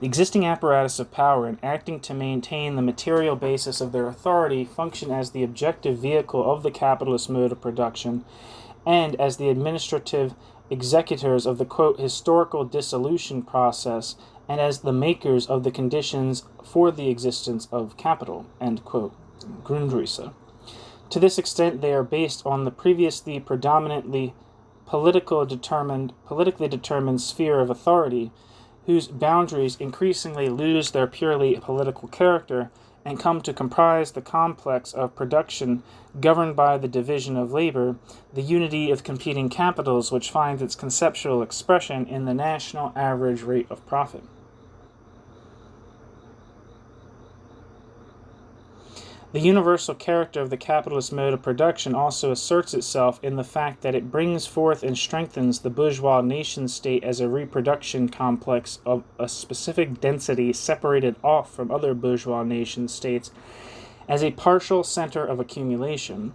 The existing apparatus of power, in acting to maintain the material basis of their authority, function as the objective vehicle of the capitalist mode of production, and as the administrative executors of the, quote, historical dissolution process, and as the makers of the conditions for the existence of capital, end quote, Grundrisse. To this extent, they are based on the previously predominantly politically determined sphere of authority, whose boundaries increasingly lose their purely political character and come to comprise the complex of production governed by the division of labor, the unity of competing capitals which finds its conceptual expression in the national average rate of profit. The universal character of the capitalist mode of production also asserts itself in the fact that it brings forth and strengthens the bourgeois nation-state as a reproduction complex of a specific density separated off from other bourgeois nation-states as a partial center of accumulation.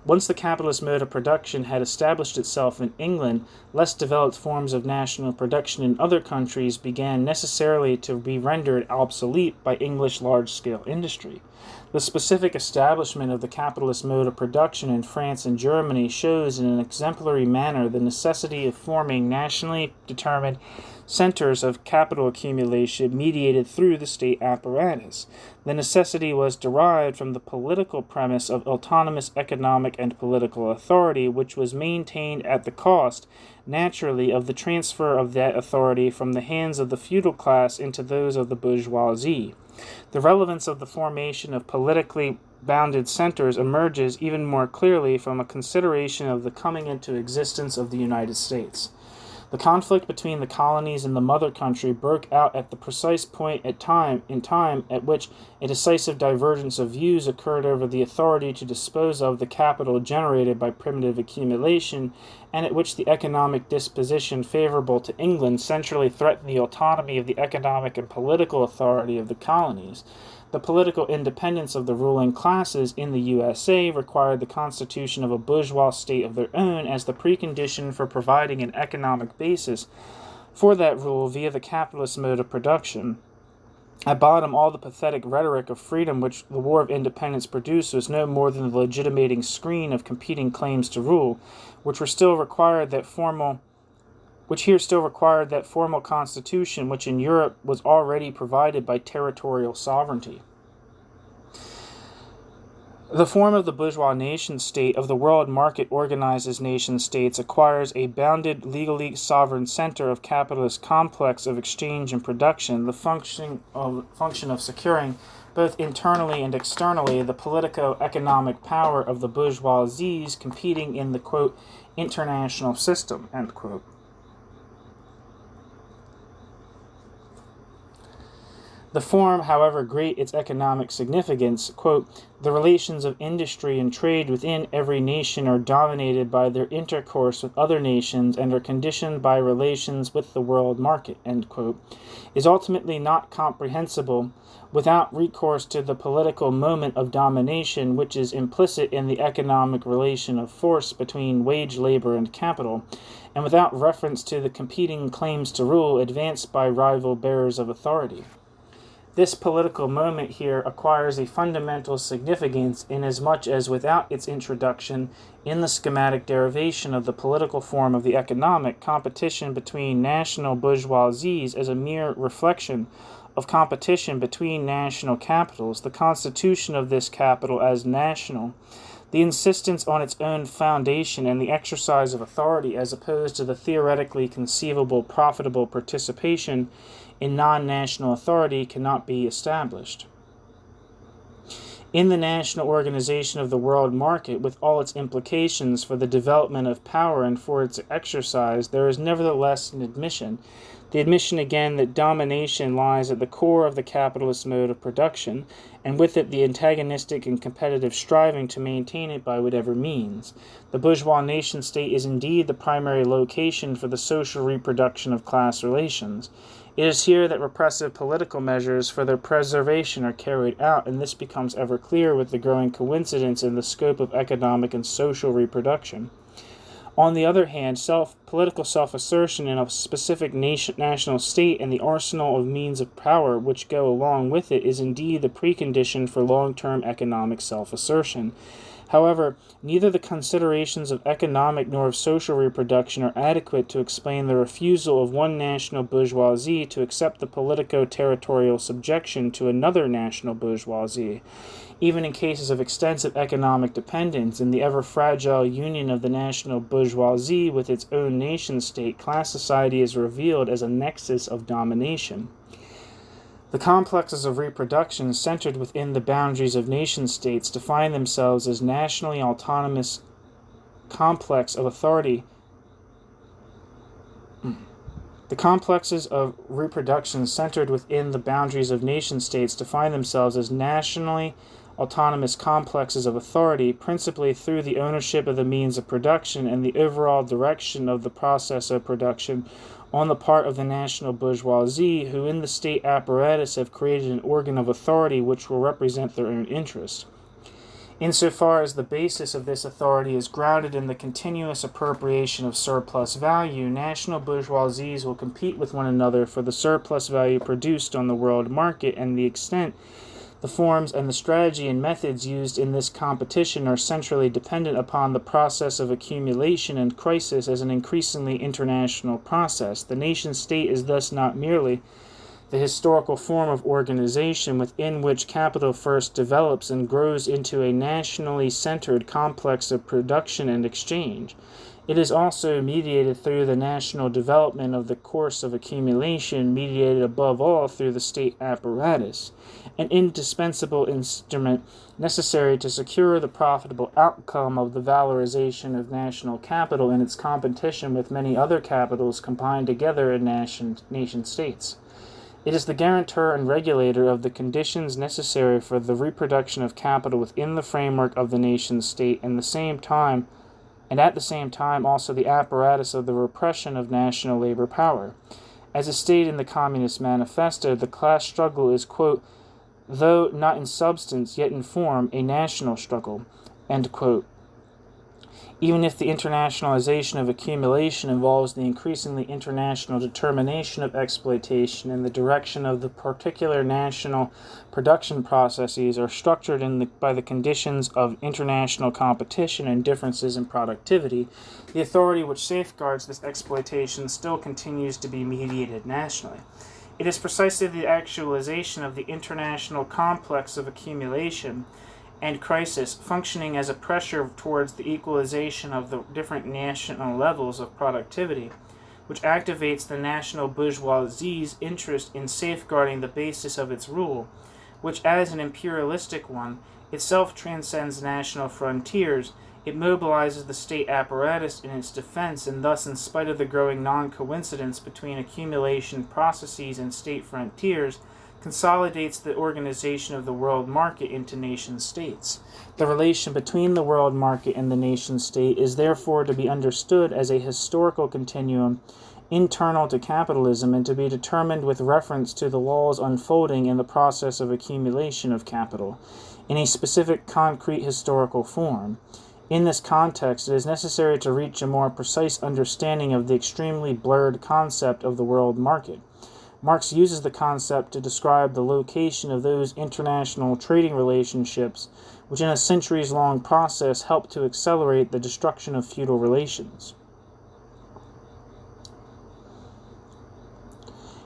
Once the capitalist mode of production had established itself in England, less developed forms of national production in other countries began necessarily to be rendered obsolete by English large-scale industry. The specific establishment of the capitalist mode of production in France and Germany shows in an exemplary manner the necessity of forming nationally determined centers of capital accumulation mediated through the state apparatus. The necessity was derived from the political premise of autonomous economic and political authority, which was maintained at the cost, naturally, of the transfer of that authority from the hands of the feudal class into those of the bourgeoisie. The relevance of the formation of politically bounded centers emerges even more clearly from a consideration of the coming into existence of the United States. The conflict between the colonies and the mother country broke out at the precise point in time at which a decisive divergence of views occurred over the authority to dispose of the capital generated by primitive accumulation, and at which the economic disposition favorable to England centrally threatened the autonomy of the economic and political authority of the colonies. The political independence of the ruling classes in the USA required the constitution of a bourgeois state of their own as the precondition for providing an economic basis for that rule via the capitalist mode of production. At bottom, all the pathetic rhetoric of freedom which the War of Independence produced was no more than the legitimating screen of competing claims to rule, which here still required that formal constitution which in Europe was already provided by territorial sovereignty. The form of the bourgeois nation-state of the world market organizes nation-states acquires a bounded, legally sovereign center of capitalist complex of exchange and production, the function of securing, both internally and externally, the politico-economic power of the bourgeoisies competing in the, quote, international system, end quote. The form, however great its economic significance, quote, the relations of industry and trade within every nation are dominated by their intercourse with other nations and are conditioned by relations with the world market, end quote, is ultimately not comprehensible without recourse to the political moment of domination which is implicit in the economic relation of force between wage labor and capital, and without reference to the competing claims to rule advanced by rival bearers of authority. This political moment here acquires a fundamental significance inasmuch as without its introduction in the schematic derivation of the political form of the economic, competition between national bourgeoisies as a mere reflection of competition between national capitals, the constitution of this capital as national, the insistence on its own foundation and the exercise of authority as opposed to the theoretically conceivable profitable participation in non-national authority cannot be established. In the national organization of the world market, with all its implications for the development of power and for its exercise, there is nevertheless an admission. The admission again that domination lies at the core of the capitalist mode of production, and with it the antagonistic and competitive striving to maintain it by whatever means. The bourgeois nation-state is indeed the primary location for the social reproduction of class relations. It is here that repressive political measures for their preservation are carried out, and this becomes ever clearer with the growing coincidence in the scope of economic and social reproduction. On the other hand, political self-assertion in a specific national state and the arsenal of means of power which go along with it is indeed the precondition for long-term economic self-assertion. However, neither the considerations of economic nor of social reproduction are adequate to explain the refusal of one national bourgeoisie to accept the politico-territorial subjection to another national bourgeoisie. Even in cases of extensive economic dependence, in the ever-fragile union of the national bourgeoisie with its own nation-state, class society is revealed as a nexus of domination. The complexes of reproduction centered within the boundaries of nation-states define themselves as nationally autonomous complex of authority. The complexes of reproduction centered within the boundaries of nation-states define themselves as nationally autonomous complexes of authority, principally through the ownership of the means of production and the overall direction of the process of production on the part of the national bourgeoisie, who in the state apparatus have created an organ of authority which will represent their own interests. Insofar as the basis of this authority is grounded in the continuous appropriation of surplus value, national bourgeoisies will compete with one another for the surplus value produced on the world market, and the extent, the forms, and the strategy and methods used in this competition are centrally dependent upon the process of accumulation and crisis as an increasingly international process. The nation-state is thus not merely the historical form of organization within which capital first develops and grows into a nationally centered complex of production and exchange. It is also mediated through the national development of the course of accumulation, mediated above all through the state apparatus, an indispensable instrument necessary to secure the profitable outcome of the valorization of national capital in its competition with many other capitals combined together in nation-states. It is the guarantor and regulator of the conditions necessary for the reproduction of capital within the framework of the nation-state, and at the same time also the apparatus of the repression of national labor power. As is stated in the Communist Manifesto, the class struggle is, quote, though not in substance, yet in form, a national struggle, end quote. Even if the internationalization of accumulation involves the increasingly international determination of exploitation and the direction of the particular national production processes are structured by the conditions of international competition and differences in productivity, the authority which safeguards this exploitation still continues to be mediated nationally. It is precisely the actualization of the international complex of accumulation and crisis, functioning as a pressure towards the equalization of the different national levels of productivity, which activates the national bourgeoisie's interest in safeguarding the basis of its rule, which, as an imperialistic one, itself transcends national frontiers. It mobilizes the state apparatus in its defense, and thus, in spite of the growing non-coincidence between accumulation processes and state frontiers, consolidates the organization of the world market into nation-states. The relation between the world market and the nation-state is therefore to be understood as a historical continuum internal to capitalism and to be determined with reference to the laws unfolding in the process of accumulation of capital in a specific concrete historical form. In this context, it is necessary to reach a more precise understanding of the extremely blurred concept of the world market. Marx uses the concept to describe the location of those international trading relationships which in a centuries-long process helped to accelerate the destruction of feudal relations.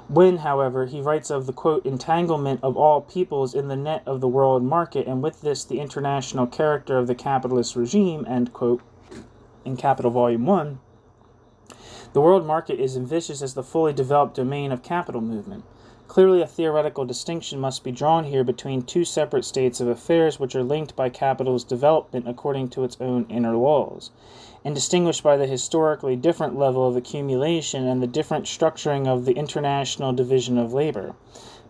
When, however, he writes of the, quote, entanglement of all peoples in the net of the world market, and with this the international character of the capitalist regime, end quote, in Capital Volume 1, the world market is envisaged as the fully developed domain of capital movement. Clearly, a theoretical distinction must be drawn here between two separate states of affairs which are linked by capital's development according to its own inner laws, and distinguished by the historically different level of accumulation and the different structuring of the international division of labor.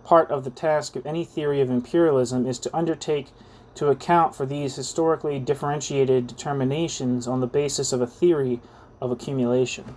Part of the task of any theory of imperialism is to undertake to account for these historically differentiated determinations on the basis of a theory of accumulation.